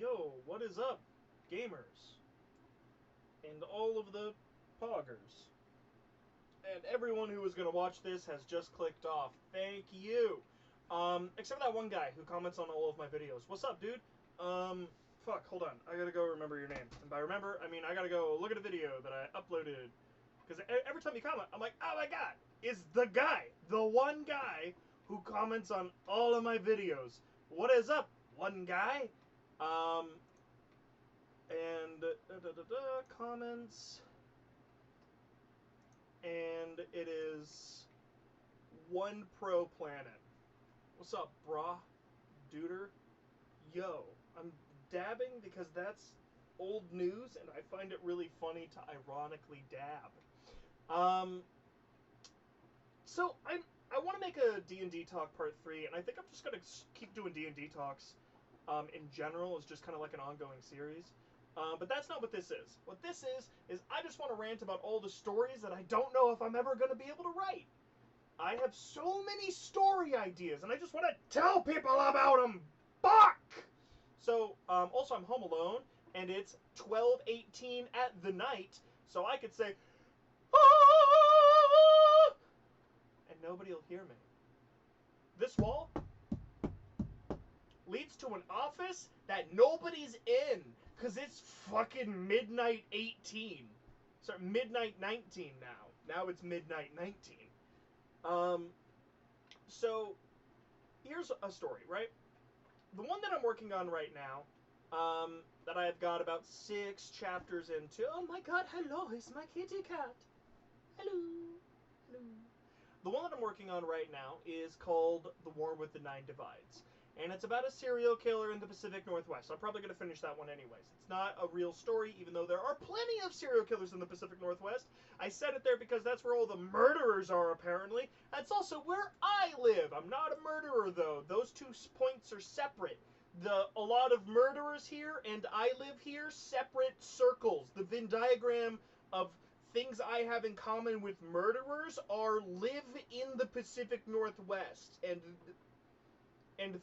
Yo, what is up, gamers? And all of the poggers. And everyone who was going to watch this has just clicked off. Thank you. Except for that one guy who comments on all of my videos. What's up, dude? Fuck, hold on. I gotta go remember your name. And by remember, I mean I gotta go look at a video that I uploaded. Because every time you comment, I'm like, oh my god, it's the guy. The one guy who comments on all of my videos. What is up, one guy? And comments, and it is One Pro Planet. What's up, brah, duder? Yo, I'm dabbing because that's old news, and I find it really funny to ironically dab. So I want to make a D&D talk part 3, and I think I'm just gonna keep doing D&D talks. In general, is just kind of like an ongoing series. But that's not what this is. What this is I just want to rant about all the stories that I don't know if I'm ever going to be able to write. I have so many story ideas, and I just want to tell people about them. Fuck! So, also I'm home alone, and it's 12:18 at the night, so I could say, ah! And nobody will hear me. This wall leads to an office that nobody's in, because it's fucking midnight 18. Sorry, midnight 19 now. Now it's midnight 19. So, here's a story, right? The one that I'm working on right now, that I've got about 6 chapters into. Oh my god, hello, it's my kitty cat. Hello. Hello. The one that I'm working on right now is called The War with the Nine Divides. And it's about a serial killer in the Pacific Northwest. I'm probably going to finish that one anyways. It's not a real story, even though there are plenty of serial killers in the Pacific Northwest. I said it there because that's where all the murderers are, apparently. That's also where I live. I'm not a murderer, though. Those two points are separate. A lot of murderers here and I live here, separate circles. The Venn diagram of things I have in common with murderers are live in the Pacific Northwest and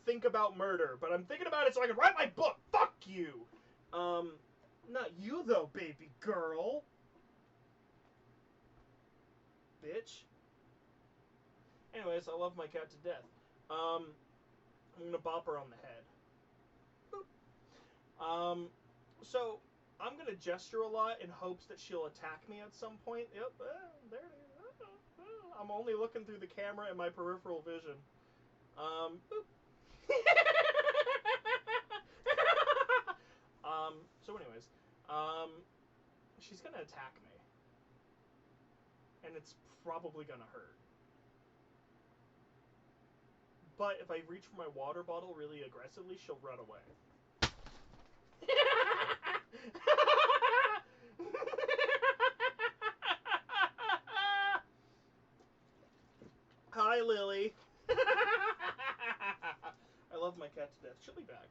think about murder. But I'm thinking about it so I can write my book. Fuck you. Not you though, baby girl. Bitch. Anyways, I love my cat to death. I'm gonna bop her on the head. Boop. So I'm gonna gesture a lot in hopes that she'll attack me at some point. Yep, there it is. I'm only looking through the camera and my peripheral vision. Boop. So anyways, she's gonna attack me. And it's probably gonna hurt. But if I reach for my water bottle really aggressively, she'll run away. Hi, Lily. I love my cat to death. She'll be back.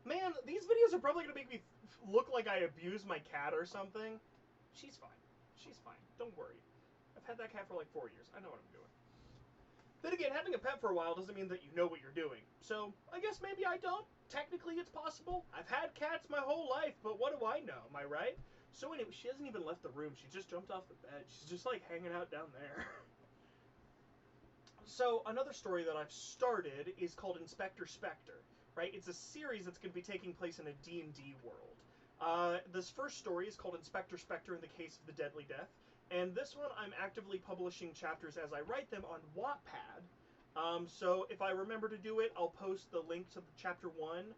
Man, these videos are probably going to make me look like I abuse my cat or something. She's fine. She's fine. Don't worry. I've had that cat for like 4 years. I know what I'm doing. Then again, having a pet for a while doesn't mean that you know what you're doing. So, I guess maybe I don't. Technically, it's possible. I've had cats my whole life, but what do I know? Am I right? So anyway, she hasn't even left the room. She just jumped off the bed. She's just like hanging out down there. So, another story that I've started is called Inspector Spectre, right? It's a series that's going to be taking place in a D&D world. This first story is called Inspector Spectre in the Case of the Deadly Death, and this one I'm actively publishing chapters as I write them on Wattpad. So if I remember to do it, I'll post the link to the chapter 1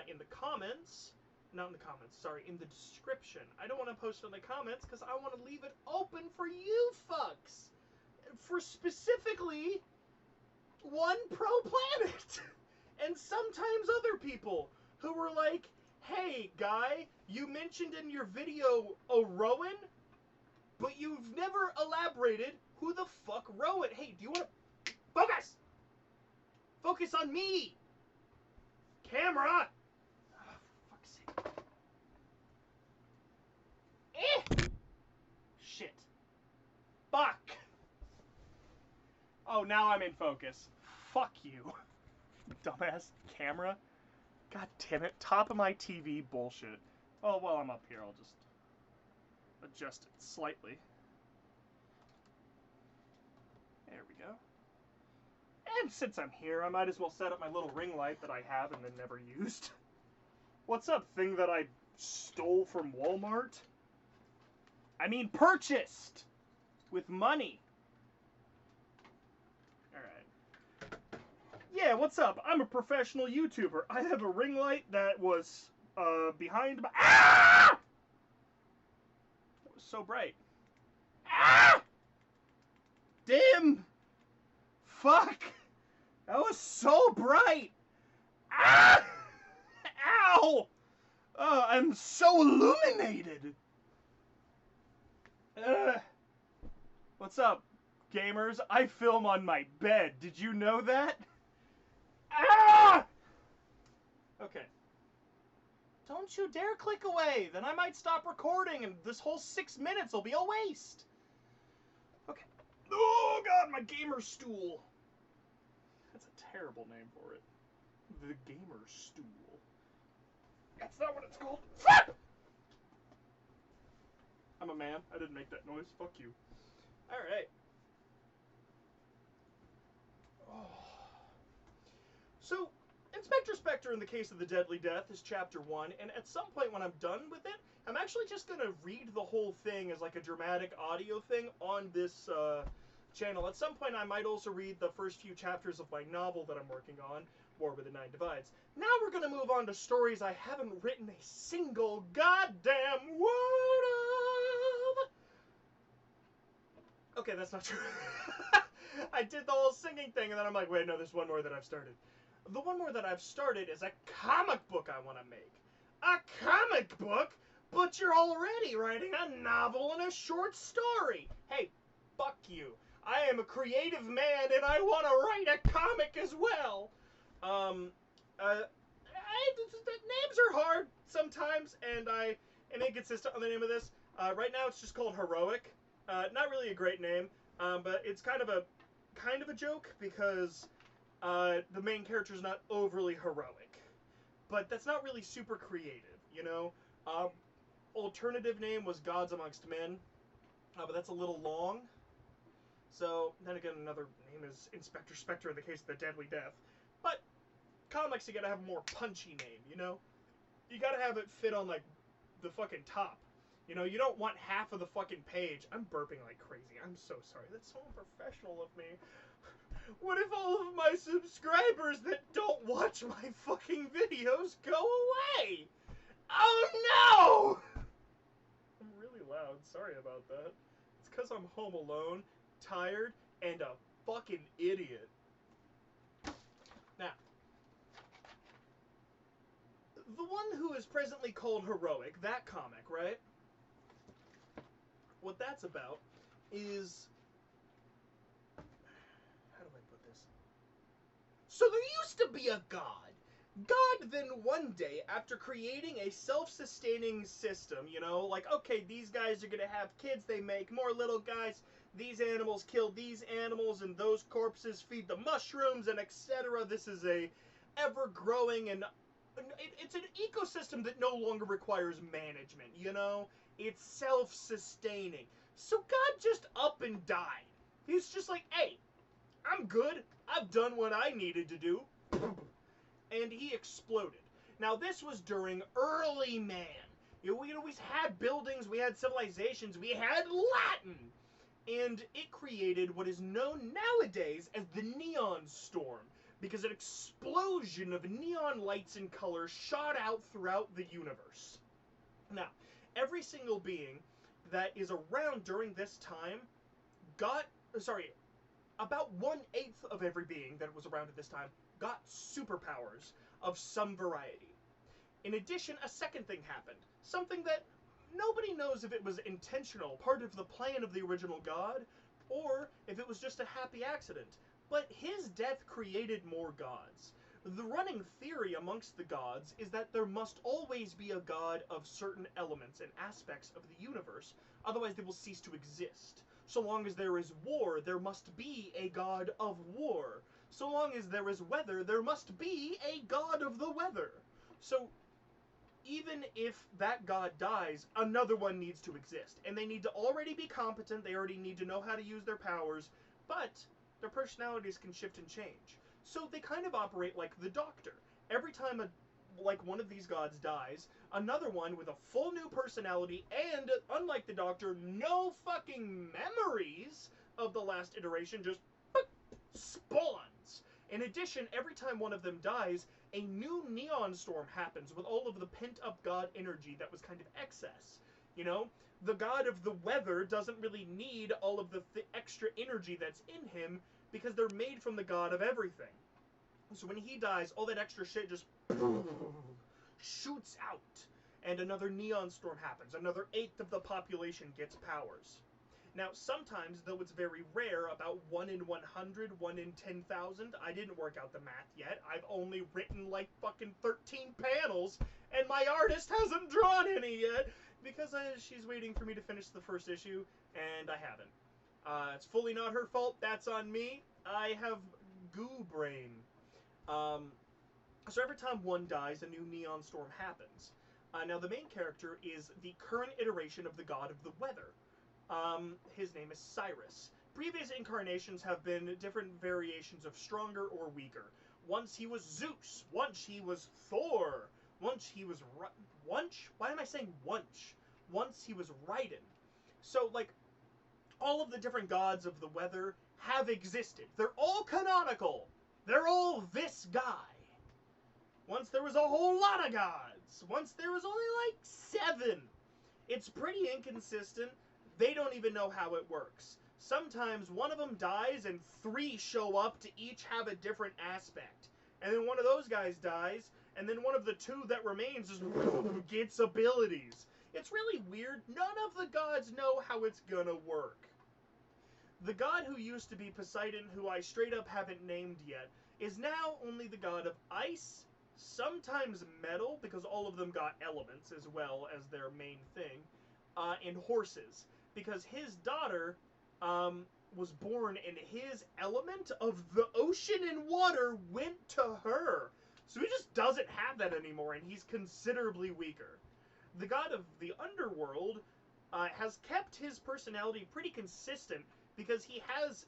in the comments. Not in the comments, sorry, in the description. I don't want to post it in the comments because I want to leave it open for you fucks. For specifically One Pro Planet. And sometimes other people who were like, hey, guy, you mentioned in your video a Rowan, but you've never elaborated who the fuck Rowan. Hey, do you want to... Focus! Focus on me! Camera! Oh, for fuck's sake. Eh! Shit. Fuck! Oh, now I'm in focus. Fuck you. Dumbass camera. God damn it. Top of my TV bullshit. Oh, while I'm up here, I'll just adjust it slightly. There we go. And since I'm here, I might as well set up my little ring light that I have and then never used. What's up, thing that I stole from Walmart? I mean, purchased! With money. Alright. Yeah, what's up? I'm a professional YouTuber. I have a ring light that was, behind my... Ah! It was so bright. Ah! Dim! Fuck! That was so bright! Ah! Ow! Oh, I'm so illuminated! What's up, gamers? I film on my bed. Did you know that? Ah! Okay. Don't you dare click away. Then I might stop recording and this whole 6 minutes will be a waste. Okay. Oh, God, my gamer stool. That's a terrible name for it. The gamer stool. That's not what it's called. Fuck! I'm a man. I didn't make that noise. Fuck you. Alright. Oh. So, Inspector Spectre in the Case of the Deadly Death is chapter 1, and at some point when I'm done with it, I'm actually just going to read the whole thing as like a dramatic audio thing on this channel. At some point I might also read the first few chapters of my novel that I'm working on, War with the Nine Divides. Now we're going to move on to stories I haven't written a single goddamn word of. Okay, that's not true. I did the whole singing thing, and then I'm like, wait, no, there's one more that I've started. The one more that I've started is a comic book I want to make. A comic book? But you're already writing a novel and a short story. Hey, fuck you. I am a creative man, and I want to write a comic as well. Names are hard sometimes, and I am inconsistent on the name of this. Right now, it's just called Heroic. Not really a great name, but it's kind of a joke because the main character is not overly heroic, but that's not really super creative, you know. Alternative name was Gods Amongst Men, but that's a little long. So then again, another name is Inspector Spectre in the Case of the Deadly Death. But comics, you gotta have a more punchy name, you know. You gotta have it fit on like the fucking top. You know, you don't want half of the fucking page. I'm burping like crazy. I'm so sorry. That's so unprofessional of me. What if all of my subscribers that don't watch my fucking videos go away? Oh no! I'm really loud. Sorry about that. It's because I'm home alone, tired, and a fucking idiot. Now, the one who is presently called Heroic, that comic, right? What that's about is... How do I put this? So there used to be a god. God then one day, after creating a self-sustaining system, you know, like, okay, these guys are gonna have kids, they make more little guys, these animals kill these animals, and those corpses feed the mushrooms, and etc. This is a ever-growing, and it's an ecosystem that no longer requires management, you know? It's self-sustaining. So God just up and died. He's just like, hey, I'm good. I've done what I needed to do. And he exploded. Now, this was during early man. You know, we always had buildings, we had civilizations, we had Latin. And it created what is known nowadays as the Neon Storm, because an explosion of neon lights and colors shot out throughout the universe. Now, every single being that is around during this time about 1/8 of every being that was around at this time got superpowers of some variety. In addition, a second thing happened. Something that nobody knows if it was intentional, part of the plan of the original god, or if it was just a happy accident. But his death created more gods. The running theory amongst the gods is that there must always be a god of certain elements and aspects of the universe, otherwise they will cease to exist. So long as there is war, there must be a god of war. So long as there is weather, there must be a god of the weather. So even if that god dies, another one needs to exist. And they need to already be competent, they already need to know how to use their powers, but their personalities can shift and change. So they kind of operate like the Doctor. Every time one of these gods dies, another one with a full new personality and, unlike the Doctor, no fucking memories of the last iteration just spawns. In addition, every time one of them dies, a new neon storm happens with all of the pent-up god energy that was kind of excess. You know, the god of the weather doesn't really need all of the extra energy that's in him because they're made from the god of everything. So when he dies, all that extra shit just shoots out, and another neon storm happens. Another eighth of the population gets powers. Now, sometimes, though it's very rare, about 1 in 100, 1 in 10,000, I didn't work out the math yet. I've only written like fucking 13 panels, and my artist hasn't drawn any yet, because she's waiting for me to finish the first issue, and I haven't. It's fully not her fault, that's on me. I have goo brain. So every time one dies, a new neon storm happens. Now, the main character is the current iteration of the god of the weather. His name is Cyrus. Previous incarnations have been different variations of stronger or weaker. Once he was Zeus. Once he was Thor. Once he was... Wunch? Why am I saying Wunch? Once he was Raiden. So, like, all of the different gods of the weather have existed. They're all canonical. They're all this guy. Once there was a whole lot of gods. Once there was only, like, 7. It's pretty inconsistent. They don't even know how it works. Sometimes one of them dies and 3 show up to each have a different aspect. And then one of those guys dies, and then one of the 2 that remains just gets abilities. It's really weird. None of the gods know how it's gonna work. The god who used to be Poseidon, who I straight up haven't named yet, is now only the god of ice, sometimes metal, because all of them got elements as well as their main thing, and horses. Because his daughter was born and his element of the ocean and water went to her. So he just doesn't have that anymore, and he's considerably weaker. The god of the underworld has kept his personality pretty consistent because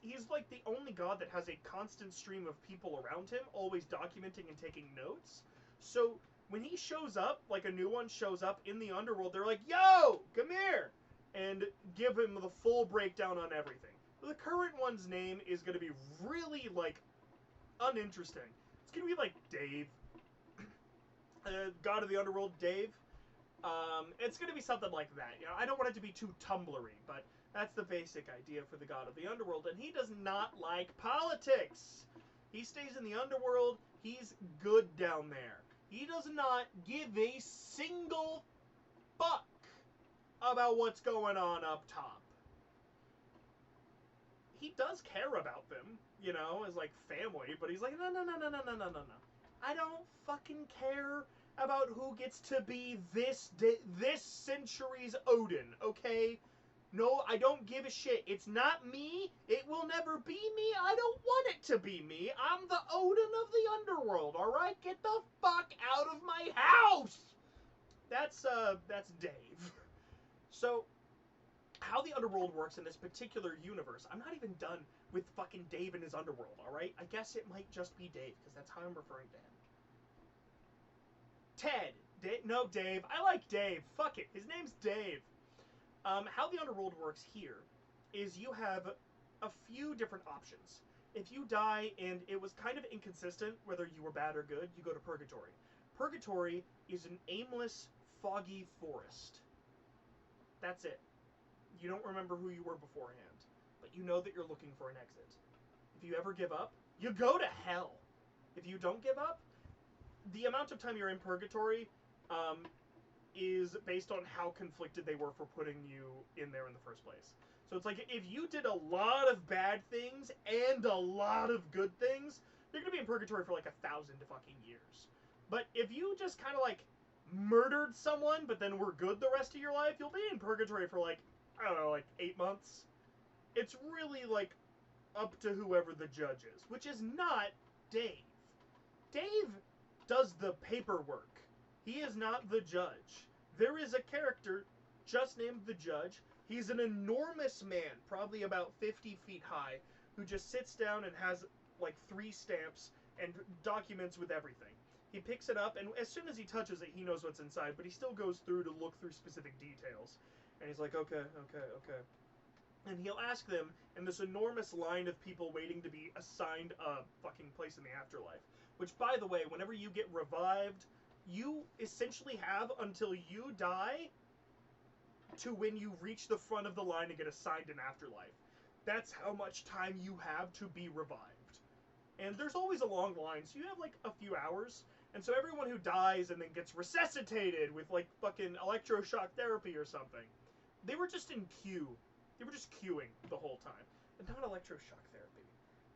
he's like the only god that has a constant stream of people around him, always documenting and taking notes. So when he shows up, like a new one shows up in the underworld, they're like, yo, come here! And give him the full breakdown on everything. The current one's name is going to be really, like, uninteresting. It's going to be like Dave. God of the Underworld, Dave. It's going to be something like that. You know, I don't want it to be too Tumblr-y, but that's the basic idea for the God of the Underworld. And he does not like politics. He stays in the Underworld. He's good down there. He does not give a single fuck about what's going on up top. He does care about them, you know, as like family, but he's like, no. I don't fucking care about who gets to be this century's Odin, okay? No, I don't give a shit. It's not me. It will never be me. I don't want it to be me. I'm the Odin of the Underworld, alright? Get the fuck out of my house! That's Dave. So, how the Underworld works in this particular universe, I'm not even done with fucking Dave and his Underworld, alright? I guess it might just be Dave, because that's how I'm referring to him. Ted. No, Dave. I like Dave. Fuck it. His name's Dave. How the Underworld works here is you have a few different options. If you die and it was kind of inconsistent whether you were bad or good, you go to Purgatory. Purgatory is an aimless, foggy forest. That's it. You don't remember who you were beforehand, but you know that you're looking for an exit. If you ever give up, you go to hell. If you don't give up, the amount of time you're in Purgatory is based on how conflicted they were for putting you in there in the first place. So it's like, if you did a lot of bad things and a lot of good things, you're going to be in Purgatory for like 1,000 fucking years. But if you just kind of like murdered someone, but then were good the rest of your life, you'll be in Purgatory for like, I don't know, like 8 months. It's really like up to whoever the judge is, which is not Dave. Dave does the paperwork. He is not the judge. There is a character just named the judge. He's an enormous man, probably about 50 feet high, who just sits down and has like 3 stamps and documents with everything. He picks it up, and as soon as he touches it, he knows what's inside, but he still goes through to look through specific details. And he's like, okay. And he'll ask them in this enormous line of people waiting to be assigned a fucking place in the afterlife. Which, by the way, whenever you get revived, you essentially have until you die to when you reach the front of the line and get assigned an afterlife. That's how much time you have to be revived. And there's always a long line, so you have like a few hours. And so everyone who dies and then gets resuscitated with like fucking electroshock therapy or something, they were just in queue. They were just queuing the whole time. And not electroshock therapy.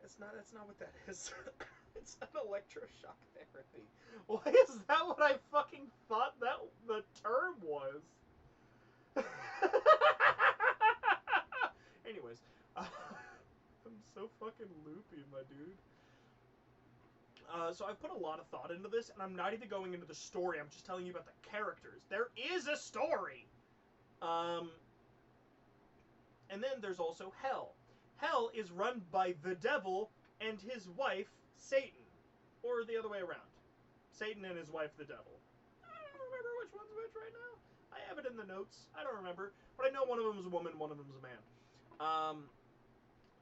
That's not what that is. It's not electroshock therapy. Why is that what I fucking thought that the term was? Anyways, I'm so fucking loopy, my dude. So I've put a lot of thought into this, and I'm not even going into the story. I'm just telling you about the characters. There is a story. And then there's also Hell. Hell is run by the devil and his wife, Satan. Or the other way around. Satan and his wife, the devil. I don't remember which one's which right now. I have it in the notes. I don't remember. But I know one of them is a woman, one of them is a man.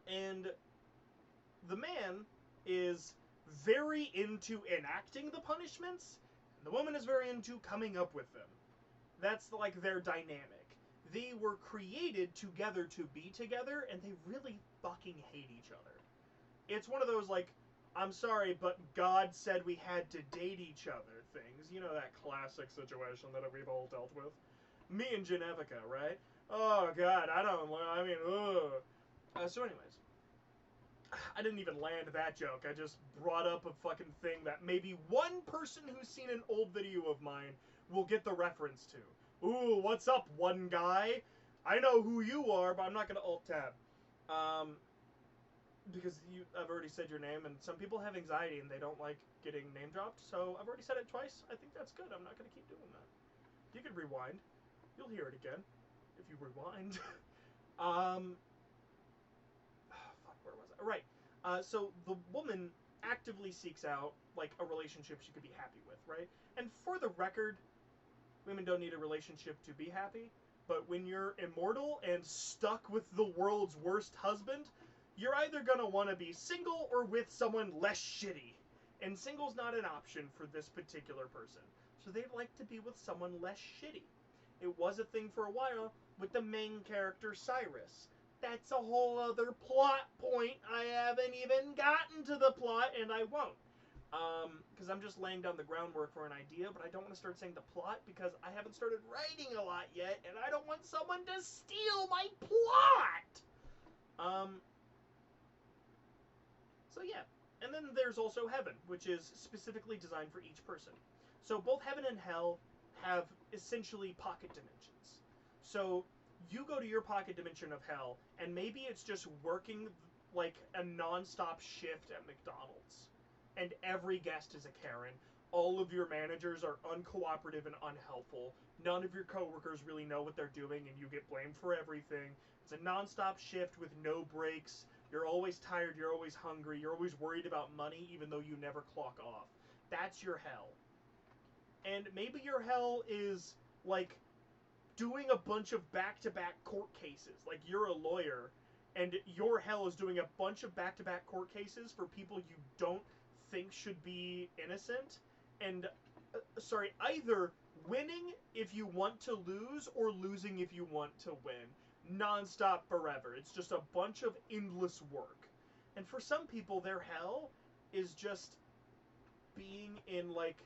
And the man is very into enacting the punishments, and the woman is very into coming up with them. That's like their dynamic. They were created together to be together, and they really fucking hate each other. It's one of those, like, I'm sorry, but God said we had to date each other things. You know, that classic situation that we've all dealt with. Me and Genevica, right? Oh, God, so anyways. I didn't even land that joke. I just brought up a fucking thing that maybe one person who's seen an old video of mine will get the reference to. Ooh, what's up, one guy? I know who you are, but I'm not gonna alt-tab. Because I've already said your name, and some people have anxiety and they don't like getting name dropped, so I've already said it twice. I think that's good. I'm not gonna keep doing that. You can rewind. You'll hear it again. If you rewind. Fuck, where was I? Right. So the woman actively seeks out, like, a relationship she could be happy with, right? And for the record, women don't need a relationship to be happy, but when you're immortal and stuck with the world's worst husband, you're either gonna want to be single or with someone less shitty. And single's not an option for this particular person. So they'd like to be with someone less shitty. It was a thing for a while with the main character, Cyrus. That's a whole other plot point. I haven't even gotten to the plot, and I won't. Because I'm just laying down the groundwork for an idea, but I don't want to start saying the plot because I haven't started writing a lot yet, and I don't want someone to steal my plot! So yeah. And then there's also Heaven, which is specifically designed for each person. So both Heaven and Hell have essentially pocket dimensions. So you go to your pocket dimension of Hell, and maybe it's just working like a non-stop shift at McDonald's. And every guest is a Karen. All of your managers are uncooperative and unhelpful. None of your coworkers really know what they're doing, and you get blamed for everything. It's a non-stop shift with no breaks. You're always tired, you're always hungry, you're always worried about money, even though you never clock off. That's your Hell. And maybe your Hell is, like, doing a bunch of back-to-back court cases. Like, you're a lawyer, and your Hell is doing a bunch of back-to-back court cases for people you don't think should be innocent. And, either winning if you want to lose, or losing if you want to win. Non-stop forever. It's just a bunch of endless work. And for some people, their Hell is just being in, like,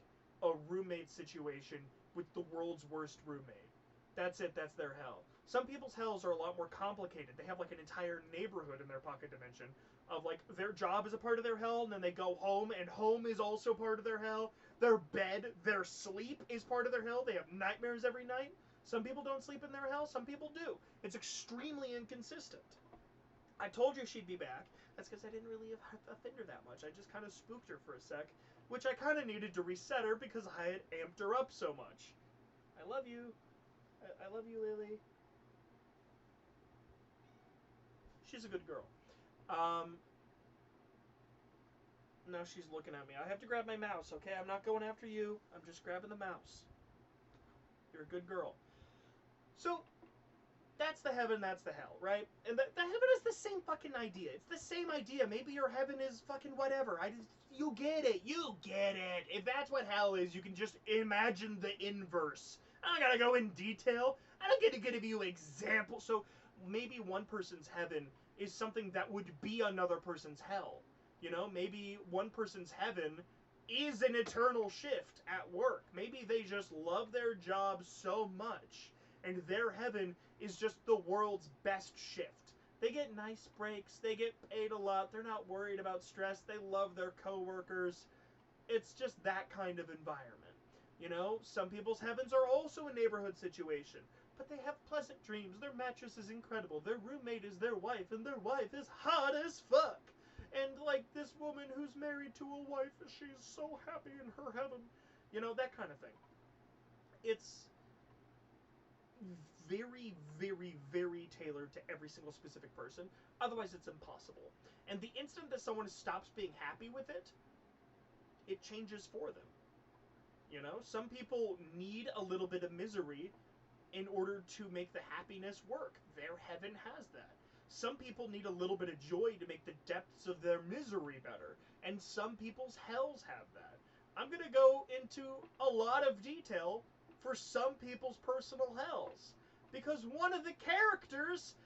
a roommate situation with the world's worst roommate. That's it. That's their Hell. Some people's Hells are a lot more complicated. They have, like, an entire neighborhood in their pocket dimension of, like, their job is a part of their Hell, and then they go home, and home is also part of their Hell. Their bed, their sleep is part of their Hell. They have nightmares every night. Some people don't sleep in their Hell. Some people do. It's extremely inconsistent. I told you she'd be back. That's because I didn't really offend her that much. I just kind of spooked her for a sec. which I kind of needed to reset her because I had amped her up so much. I love you. I love you, Lily. She's a good girl. Now she's looking at me. I have to grab my mouse, okay? I'm not going after you. I'm just grabbing the mouse. You're a good girl. So, that's the heaven, that's the hell, right? And the heaven is the same fucking idea. It's the same idea. Maybe your heaven is fucking whatever. You get it. You get it. If that's what hell is, you can just imagine the inverse. I don't gotta go in detail. I don't get to give you examples. So maybe one person's heaven is something that would be another person's hell. You know, maybe one person's heaven is an eternal shift at work. Maybe they just love their job so much, and their heaven is just the world's best shift. They get nice breaks, they get paid a lot, they're not worried about stress, they love their coworkers. It's just that kind of environment. You know, some people's heavens are also a neighborhood situation, but they have pleasant dreams, their mattress is incredible, their roommate is their wife, and their wife is hot as fuck. And like this woman who's married to a wife, she's so happy in her heaven. You know, that kind of thing. It's very, very, very tailored to every single specific person. Otherwise, it's impossible. And the instant that someone stops being happy with it, it changes for them. You know, some people need a little bit of misery in order to make the happiness work. Their heaven has that. Some people need a little bit of joy to make the depths of their misery better. And some people's hells have that. I'm going to go into a lot of detail for some people's personal hells. Because one of the characters,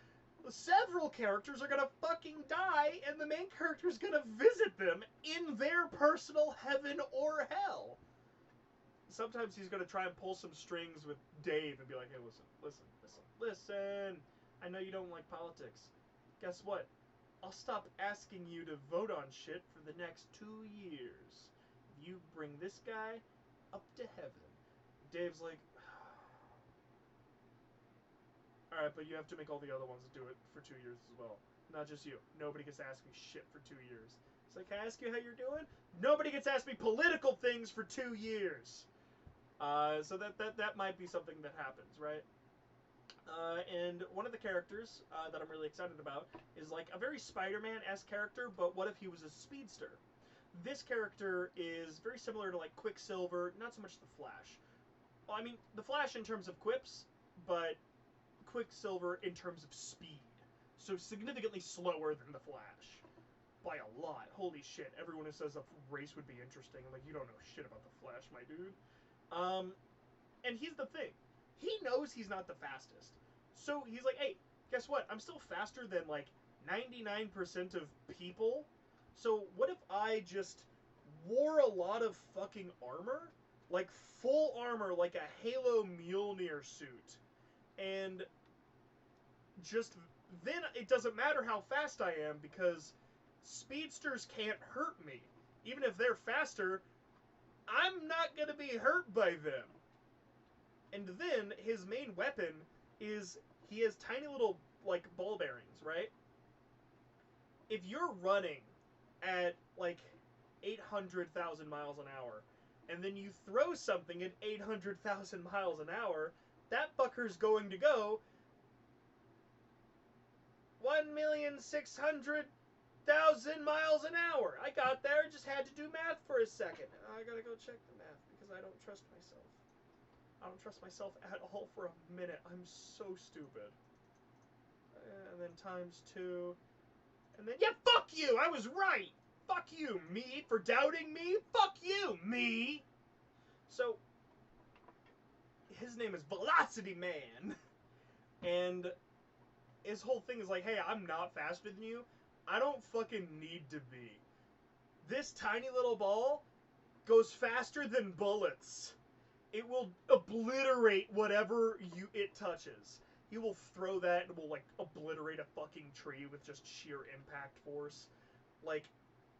several characters, are going to fucking die, and the main character is going to visit them in their personal heaven or hell. Sometimes he's going to try and pull some strings with Dave and be like, hey, listen. I know you don't like politics. Guess what? I'll stop asking you to vote on shit for the next 2 years. You bring this guy up to heaven. Dave's like, alright, but you have to make all the other ones do it for 2 years as well. Not just you. Nobody gets to ask me shit for 2 years. It's like, can I ask you how you're doing? Nobody gets to ask me political things for 2 years. So that might be something that happens, right? And one of the characters that I'm really excited about is like a very Spider-Man-esque character, but what if he was a speedster? This character is very similar to like Quicksilver, not so much the Flash. Well, I mean, the Flash in terms of quips, but Quicksilver in terms of speed. So significantly slower than the Flash. By a lot. Holy shit. Everyone who says a race would be interesting. I'm like, you don't know shit about the Flash, my dude. And here's the thing. He knows he's not the fastest. So he's like, hey, guess what? I'm still faster than like 99% of people. So what if I just wore a lot of fucking armor? Like full armor, like a Halo Mjolnir suit. And just then it doesn't matter how fast I am because speedsters can't hurt me. Even if they're faster, I'm not going to be hurt by them. And then his main weapon is he has tiny little like ball bearings, right? If you're running at like 800,000 miles an hour and then you throw something at 800,000 miles an hour, that fucker's going to go 1,600,000 miles an hour. I got there, just had to do math for a second. I gotta go check the math because I don't trust myself. I don't trust myself at all for a minute. I'm so stupid. And then times 2. And then, yeah, fuck you! I was right! Fuck you, me, for doubting me! Fuck you, me! So, his name is Velocity Man. And his whole thing is like, hey, I'm not faster than you. I don't fucking need to be. This tiny little ball goes faster than bullets. It will obliterate whatever it touches. He will throw that and will, like, obliterate a fucking tree with just sheer impact force. Like,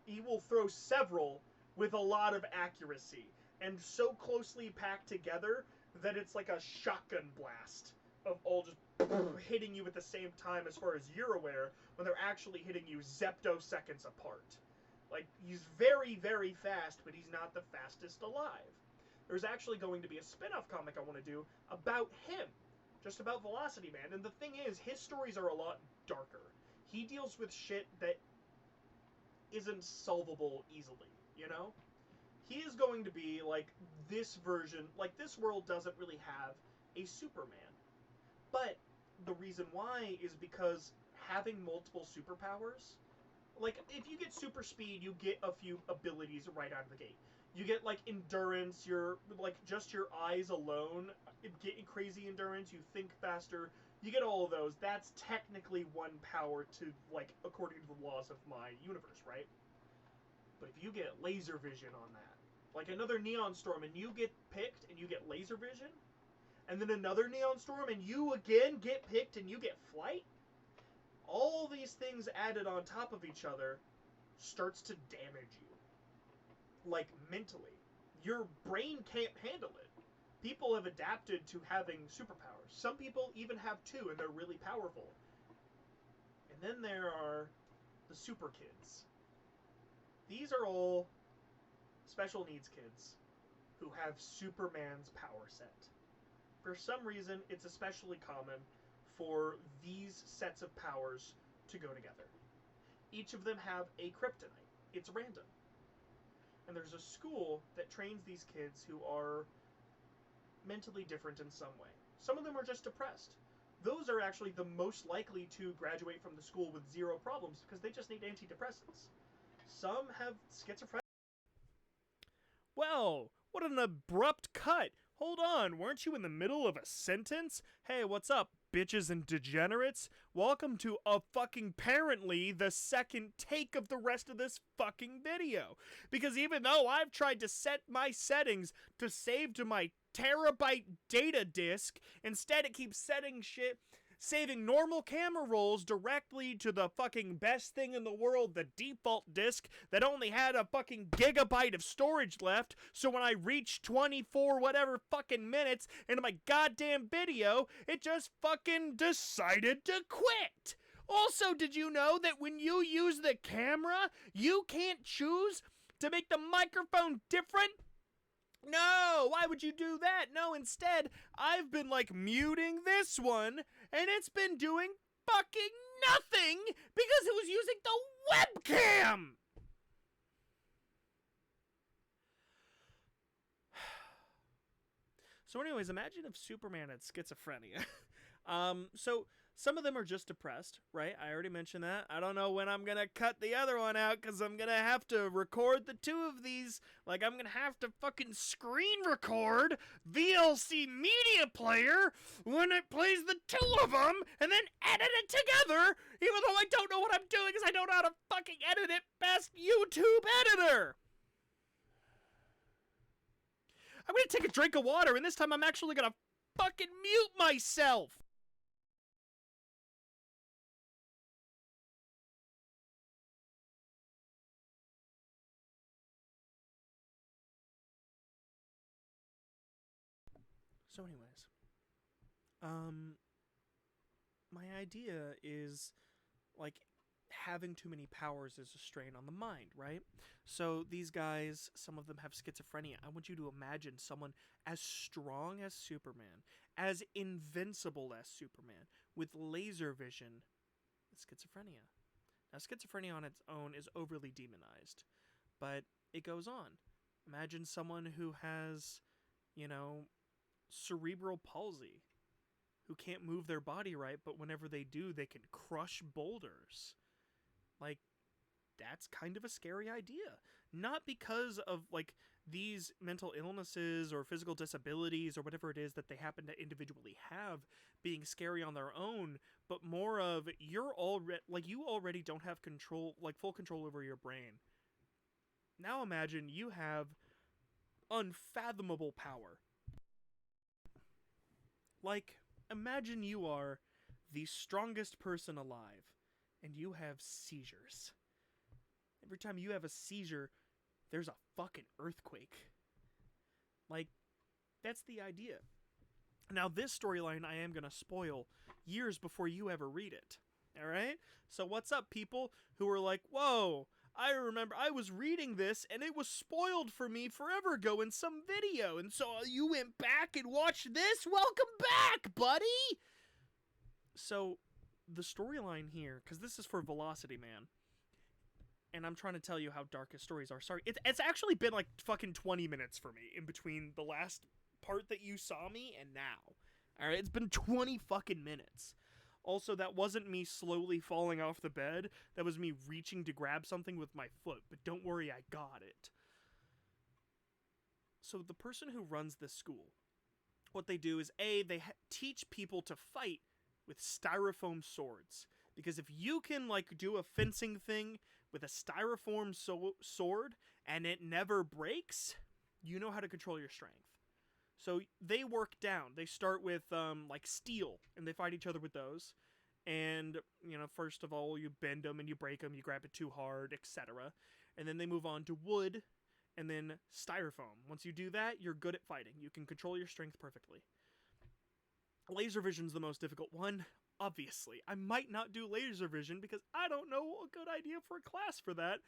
he will throw several with a lot of accuracy. And so closely packed together that it's like a shotgun blast of all just hitting you at the same time as far as you're aware, when they're actually hitting you zeptoseconds apart. Like, he's very, very fast, but he's not the fastest alive. There's actually going to be a spin-off comic I want to do about him, just about Velocity Man. And the thing is, his stories are a lot darker. He deals with shit that isn't solvable easily, you know? He is going to be like this version, like this world doesn't really have a Superman. But the reason why is because having multiple superpowers, like if you get super speed, you get a few abilities right out of the gate. You get like endurance, your like just your eyes alone get crazy endurance, you think faster, you get all of those. That's technically one power to, like, according to the laws of my universe, right? But if you get laser vision on that, like another Neon Storm, and you get picked and you get laser vision, and then another Neon Storm and you again get picked and you get flight, all these things added on top of each other starts to damage you. Like, mentally. Your brain can't handle it. People have adapted to having superpowers. Some people even have two and they're really powerful. And then there are the super kids. These are all special needs kids who have Superman's power set. For some reason, it's especially common for these sets of powers to go together. Each of them have a kryptonite. It's random. And there's a school that trains these kids who are mentally different in some way. Some of them are just depressed. Those are actually the most likely to graduate from the school with zero problems because they just need antidepressants. Some have schizophrenia. Well, what an abrupt cut. Hold on, weren't you in the middle of a sentence? Hey, what's up, bitches and degenerates? Welcome to apparently the second take of the rest of this fucking video. Because even though I've tried to set my settings to save to my terabyte data disk, instead it keeps saving normal camera rolls directly to the fucking best thing in the world, the default disk that only had a fucking gigabyte of storage left, so when I reached 24 whatever fucking minutes into my goddamn video, it just fucking decided to quit. Also, did you know that when you use the camera, you can't choose to make the microphone different? No, why would you do that? No, instead, I've been like muting this one, and it's been doing fucking nothing because it was using the webcam! So anyways, imagine if Superman had schizophrenia. So some of them are just depressed, right? I already mentioned that. I don't know when I'm gonna cut the other one out because I'm gonna have to record the two of these. Like, I'm gonna have to fucking screen record VLC Media Player when it plays the two of them and then edit it together, even though I don't know what I'm doing because I don't know how to fucking edit it past YouTube Editor. I'm gonna take a drink of water, and this time I'm actually gonna fucking mute myself. So anyways, my idea is, like, having too many powers is a strain on the mind, right? So these guys, some of them have schizophrenia. I want you to imagine someone as strong as Superman, as invincible as Superman, with laser vision, with schizophrenia. Now, schizophrenia on its own is overly demonized, but it goes on. Imagine someone who has, cerebral palsy, who can't move their body right, but whenever they do, they can crush boulders. Like, that's kind of a scary idea. Not because of, like, these mental illnesses or physical disabilities or whatever it is that they happen to individually have being scary on their own, but more of you already don't have control, like full control over your brain. Now imagine you have unfathomable power. Like, imagine you are the strongest person alive and you have seizures. Every time you have a seizure, there's a fucking earthquake. Like, that's the idea. Now, this storyline I am gonna spoil years before you ever read it. Alright? So what's up, people who are like, whoa, I remember I was reading this and it was spoiled for me forever ago in some video, and so you went back and watched this? Welcome back, buddy! So, the storyline here, because this is for Velocity Man, and I'm trying to tell you how dark his stories are. Sorry, it's actually been like fucking 20 minutes for me in between the last part that you saw me and now. Alright, it's been 20 fucking minutes. Also, that wasn't me slowly falling off the bed. That was me reaching to grab something with my foot. But don't worry, I got it. So the person who runs this school, what they do is, they teach people to fight with styrofoam swords. Because if you can, like, do a fencing thing with a styrofoam sword and it never breaks, you know how to control your strength. So they work down. They start with, like, steel, and they fight each other with those. And, you know, first of all, you bend them and you break them, you grab it too hard, etc. And then they move on to wood, and then styrofoam. Once you do that, you're good at fighting. You can control your strength perfectly. Laser vision's the most difficult one, obviously. I might not do laser vision because I don't know a good idea for a class for that.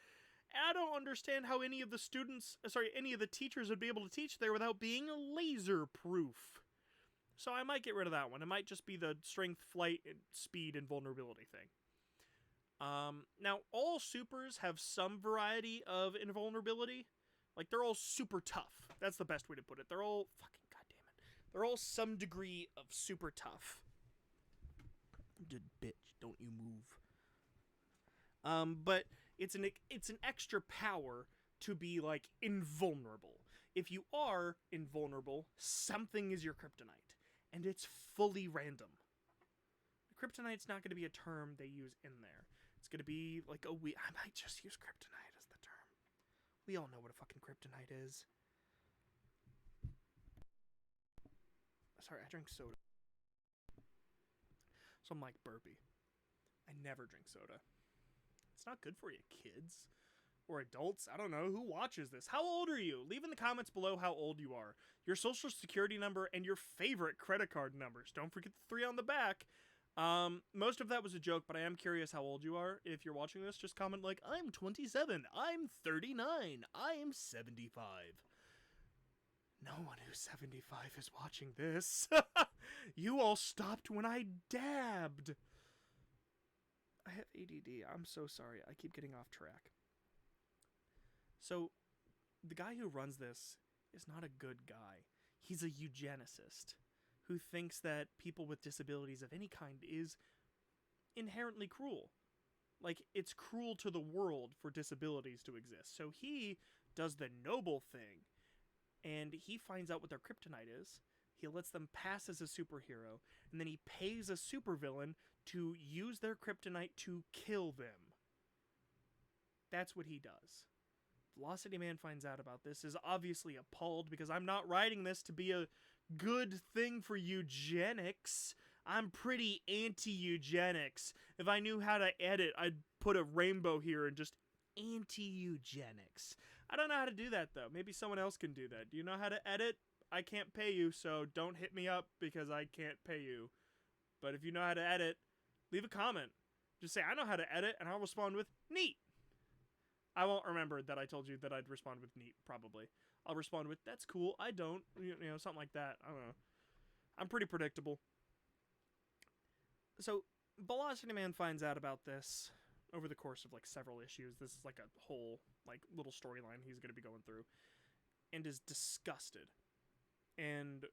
I don't understand how any of the teachers would be able to teach there without being laser proof. So I might get rid of that one. It might just be the strength, flight, and speed, and vulnerability thing. Now, all supers have some variety of invulnerability. Like, they're all super tough. That's the best way to put it. They're all, fucking goddamn it. They're all some degree of super tough. Bitch, don't you move. But it's an extra power to be, like, invulnerable. If you are invulnerable, something is your kryptonite. And it's fully random. Kryptonite's not going to be a term they use in there. It's going to be, like, I might just use kryptonite as the term. We all know what a fucking kryptonite is. Sorry, I drank soda. So I'm like burpy. I never drink soda. It's not good for you, kids. Or adults. I don't know. Who watches this? How old are you? Leave in the comments below how old you are. Your social security number and your favorite credit card numbers. Don't forget the 3 on the back. Most of that was a joke, but I am curious how old you are. If you're watching this, just comment like, I'm 27, I'm 39, I'm 75. No one who's 75 is watching this. You all stopped when I dabbed. I have ADD. I'm so sorry. I keep getting off track. So, the guy who runs this is not a good guy. He's a eugenicist who thinks that people with disabilities of any kind is inherently cruel. Like, it's cruel to the world for disabilities to exist. So he does the noble thing, and he finds out what their kryptonite is. He lets them pass as a superhero, and then he pays a supervillain to use their kryptonite to kill them. That's what he does. Velocity Man finds out about this, is obviously appalled because I'm not writing this to be a good thing for eugenics. I'm pretty anti-eugenics. If I knew how to edit, I'd put a rainbow here and just anti-eugenics. I don't know how to do that, though. Maybe someone else can do that. Do you know how to edit? I can't pay you, so don't hit me up because I can't pay you. But if you know how to edit, leave a comment. Just say, I know how to edit, and I'll respond with, neat. I won't remember that I told you that I'd respond with neat, probably. I'll respond with, that's cool, I don't. You know, something like that. I don't know. I'm pretty predictable. So, Velocity Man finds out about this over the course of, like, several issues. This is, like, a whole, like, little storyline he's going to be going through. And is disgusted. And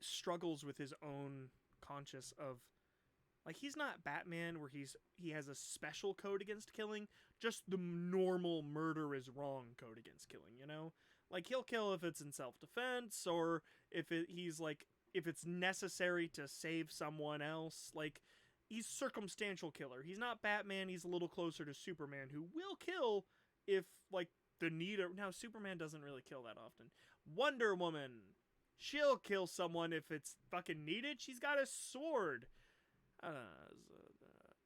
struggles with his own conscience of, like, he's not Batman where he has a special code against killing, just the normal murder is wrong code against killing, you know? Like, he'll kill if it's in self-defense, or if he's, like, if it's necessary to save someone else. Like, he's circumstantial killer. He's not Batman, he's a little closer to Superman, who will kill if, like, the need of... Now, Superman doesn't really kill that often. Wonder Woman, she'll kill someone if it's fucking needed. She's got a sword.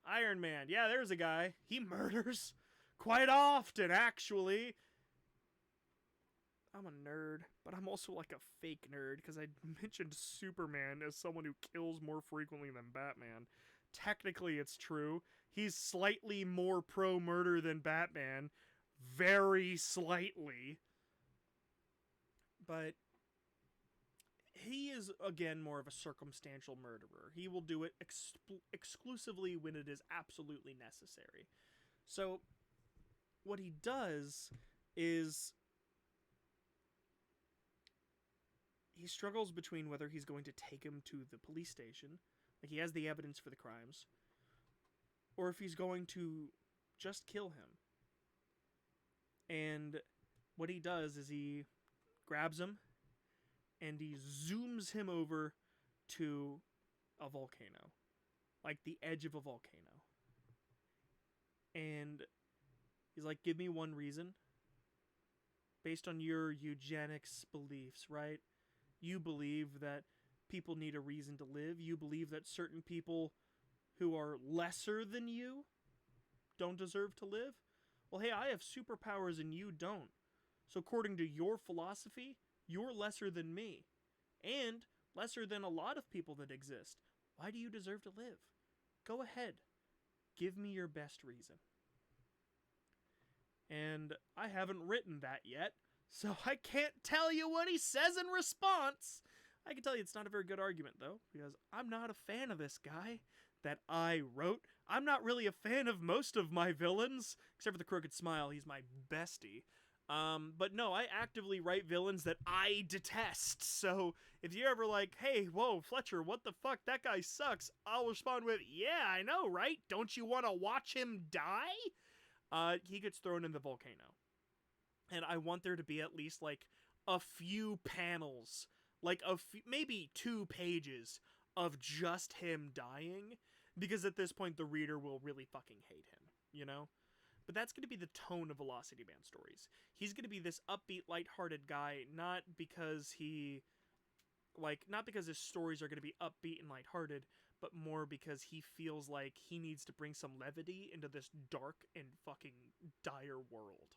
Iron Man, yeah, there's a guy. He murders quite often, actually. I'm a nerd, but I'm also like a fake nerd because I mentioned Superman as someone who kills more frequently than Batman. technically it's true. He's slightly more pro-murder than Batman. Very slightly. But he is, again, more of a circumstantial murderer. He will do it exclusively when it is absolutely necessary. So, what he does is he struggles between whether he's going to take him to the police station, like he has the evidence for the crimes, or if he's going to just kill him. And what he does is he grabs him and he zooms him over to a volcano, like the edge of a volcano. And he's like, give me one reason. Based on your eugenics beliefs, right? You believe that people need a reason to live. You believe that certain people who are lesser than you don't deserve to live. Well, hey, I have superpowers and you don't. So according to your philosophy, you're lesser than me. And lesser than a lot of people that exist. Why do you deserve to live? Go ahead. Give me your best reason. And I haven't written that yet, so I can't tell you what he says in response. I can tell you it's not a very good argument, though, because I'm not a fan of this guy that I wrote. I'm not really a fan of most of my villains, except for the Crooked Smile. He's my bestie. But no, I actively write villains that I detest. So if you're ever like, hey, whoa, Fletcher, what the fuck? That guy sucks. I'll respond with, yeah, I know, right? Don't you want to watch him die? He gets thrown in the volcano. And I want there to be at least, like, a few panels, like, maybe 2 pages of just him dying, because at this point the reader will really fucking hate him, you know? But that's going to be the tone of Velocity Man stories. He's going to be this upbeat, lighthearted guy, not because his stories are going to be upbeat and lighthearted, but more because he feels like he needs to bring some levity into this dark and fucking dire world.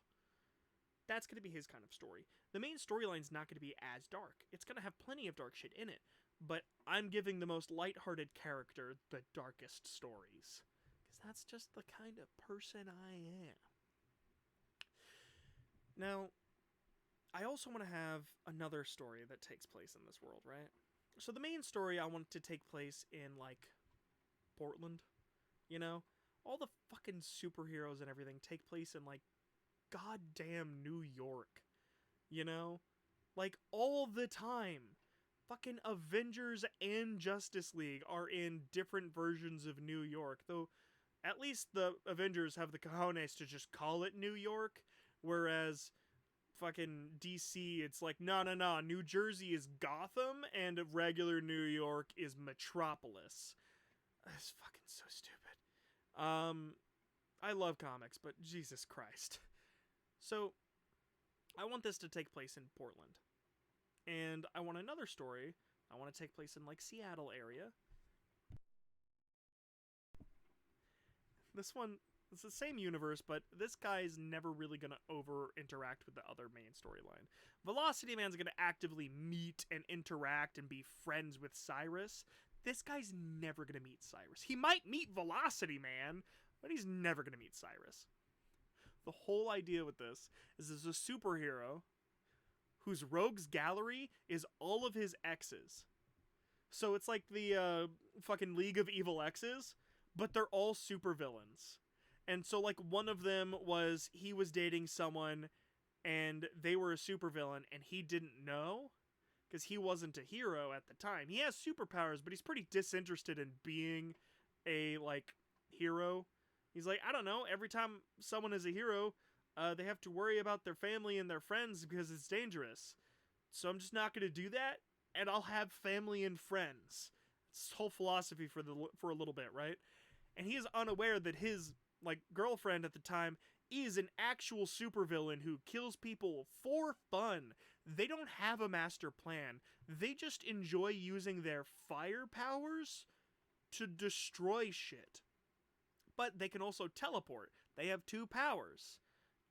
That's going to be his kind of story. The main storyline's not going to be as dark. It's going to have plenty of dark shit in it, but I'm giving the most lighthearted character the darkest stories. Because that's just the kind of person I am. Now, I also want to have another story that takes place in this world, right? So the main story, I want to take place in, like, Portland, you know? All the fucking superheroes and everything take place in, like, goddamn New York, you know? Like, all the time. Fucking Avengers and Justice League are in different versions of New York, though at least the Avengers have the cojones to just call it New York, whereas fucking DC, it's like, no, New Jersey is Gotham, and regular New York is Metropolis. That's fucking so stupid. I love comics, but Jesus Christ. So, I want this to take place in Portland. And I want another story. I want to take place in, like, Seattle area. This one, it's the same universe, but this guy's never really going to over-interact with the other main storyline. Velocity Man's going to actively meet and interact and be friends with Cyrus. This guy's never going to meet Cyrus. He might meet Velocity Man, but he's never going to meet Cyrus. The whole idea with this is there's a superhero whose rogues gallery is all of his exes. So it's like the fucking League of Evil Exes, but they're all supervillains. And so, like, one of them was, he was dating someone, and they were a supervillain, and he didn't know, because he wasn't a hero at the time. He has superpowers, but he's pretty disinterested in being a, like, hero. He's like, I don't know, every time someone is a hero, they have to worry about their family and their friends because it's dangerous. So I'm just not going to do that, and I'll have family and friends. It's his whole philosophy for a little bit, right? And he is unaware that his, like, girlfriend at the time is an actual supervillain who kills people for fun. They don't have a master plan. They just enjoy using their fire powers to destroy shit. But they can also teleport. They have 2 powers.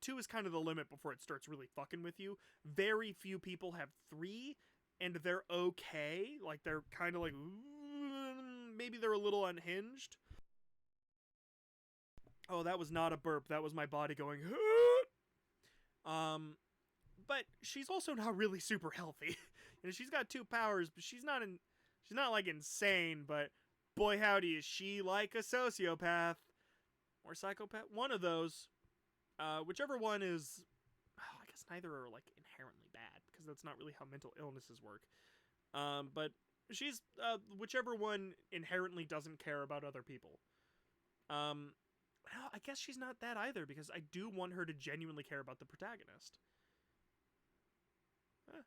2 is kind of the limit before it starts really fucking with you. Very few people have 3, and they're okay. Like, they're kind of like, maybe they're a little unhinged. Oh, that was not a burp. That was my body going. But she's also not really super healthy. She's got 2 powers, but she's not like insane. But boy, howdy, is she like a sociopath or psychopath? One of those. Whichever one is. Oh, I guess neither are like inherently bad because that's not really how mental illnesses work. But she's whichever one inherently doesn't care about other people. Well, I guess she's not that either because I do want her to genuinely care about the protagonist. I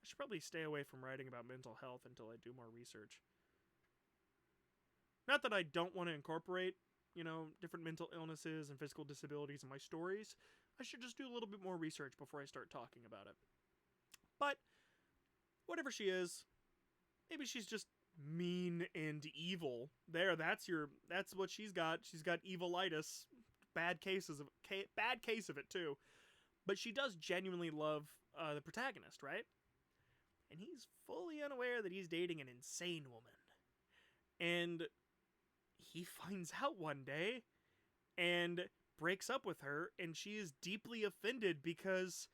should probably stay away from writing about mental health until I do more research. Not that I don't want to incorporate, different mental illnesses and physical disabilities in my stories. I should just do a little bit more research before I start talking about it. But whatever she is, maybe she's just mean and evil. That's what she's got. She's got evilitis. Bad case of it too. But she does genuinely love the protagonist, right? And he's fully unaware that he's dating an insane woman. And he finds out one day and breaks up with her, and she is deeply offended because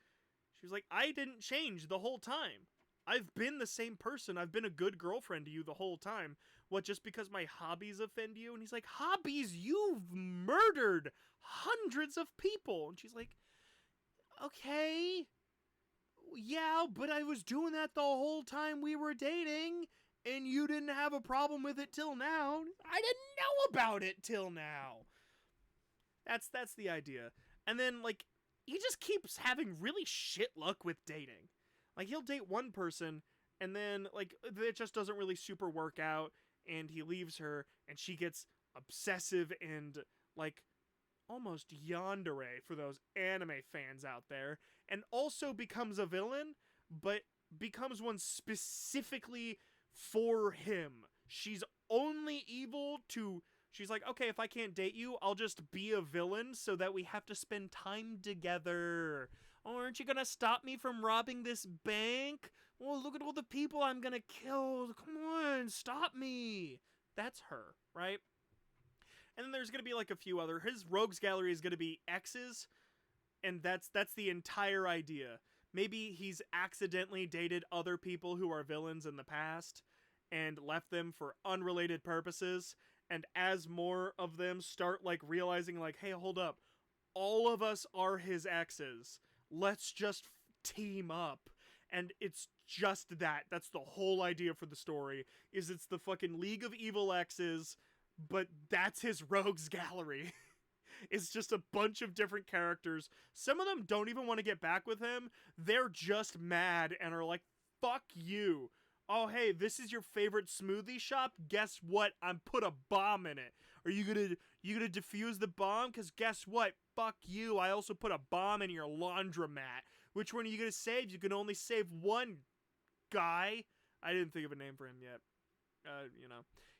she was like, I didn't change the whole time. I've been the same person. I've been a good girlfriend to you the whole time. What, just because my hobbies offend you? And he's like, hobbies? You've murdered hundreds of people. And she's like, okay, yeah, but I was doing that the whole time we were dating, and you didn't have a problem with it till now. I didn't know about it till now. That's the idea. And then, like, he just keeps having really shit luck with dating. Like, he'll date one person, and then, like, it just doesn't really super work out, and he leaves her, and she gets obsessive and, like, almost yandere for those anime fans out there, and also becomes a villain, but becomes one specifically for him. She's only evil to... She's like, okay, if I can't date you, I'll just be a villain so that we have to spend time together. Oh, aren't you gonna stop me from robbing this bank? Well, look at all the people I'm gonna kill. Come on, stop me. That's her, right? And then there's gonna be like a few other... His rogues gallery is gonna be exes, and that's the entire idea. Maybe he's accidentally dated other people who are villains in the past and left them for unrelated purposes, and as more of them start, like, realizing, like, hey, hold up, all of us are his exes. Let's just team up. And it's just that. That's the whole idea for the story, is it's the fucking League of Evil Exes, but that's his rogues gallery. It's just a bunch of different characters. Some of them don't even want to get back with him. They're just mad and are like, fuck you. Oh, hey, this is your favorite smoothie shop? Guess what? I'm put a bomb in it. Are you gonna defuse the bomb? Because guess what? Fuck you. I also put a bomb in your laundromat. Which one are you gonna save? You can only save one, guy. I didn't think of a name for him yet.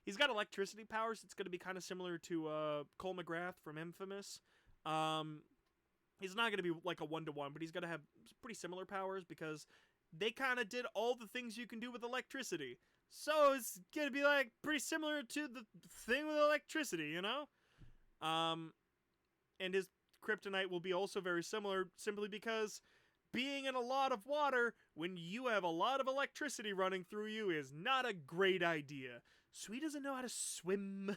He's got electricity powers. It's gonna be kind of similar to Cole McGrath from Infamous. He's not gonna be like a 1-to-1, but he's gonna have pretty similar powers because they kind of did all the things you can do with electricity. So it's gonna be like pretty similar to the thing with electricity, And his kryptonite will be also very similar, simply because being in a lot of water when you have a lot of electricity running through you is not a great idea. So he doesn't know how to swim.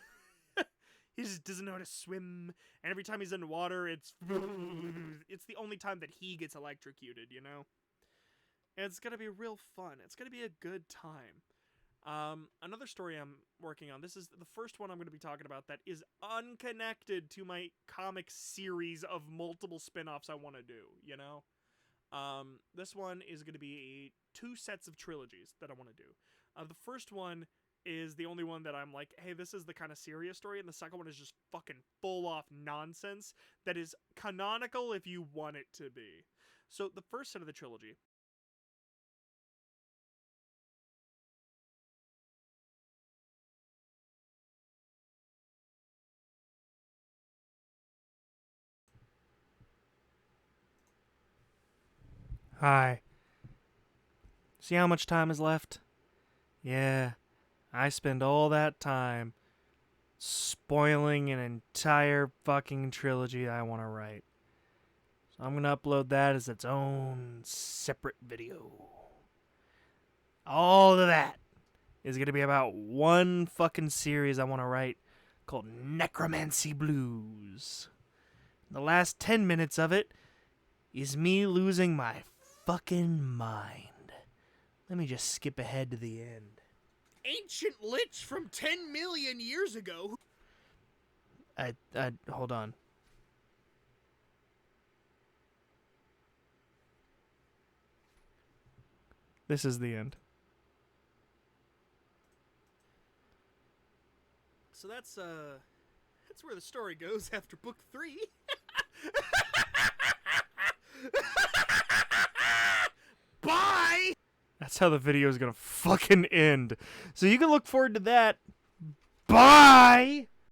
He just doesn't know how to swim. And every time he's in water, it's the only time that he gets electrocuted, And it's going to be real fun. It's going to be a good time. Another story I'm working on. This is the first one I'm going to be talking about that is unconnected to my comic series of multiple spin-offs I want to do, This one is going to be 2 sets of trilogies that I want to do. The first one is the only one that I'm like, hey, this is the kind of serious story, and the second one is just fucking full-off nonsense that is canonical if you want it to be. So the first set of the trilogy... Hi. See how much time is left? Yeah, I spend all that time spoiling an entire fucking trilogy I want to write. So I'm going to upload that as its own separate video. All of that is going to be about one fucking series I want to write called Necromancy Blues. The last 10 minutes of it is me losing my fucking mind. Let me just skip ahead to the end. Ancient lich from 10 million years ago. Hold on. This is the end. So that's where the story goes after book 3. Bye! That's how the video is gonna fucking end. So you can look forward to that. Bye!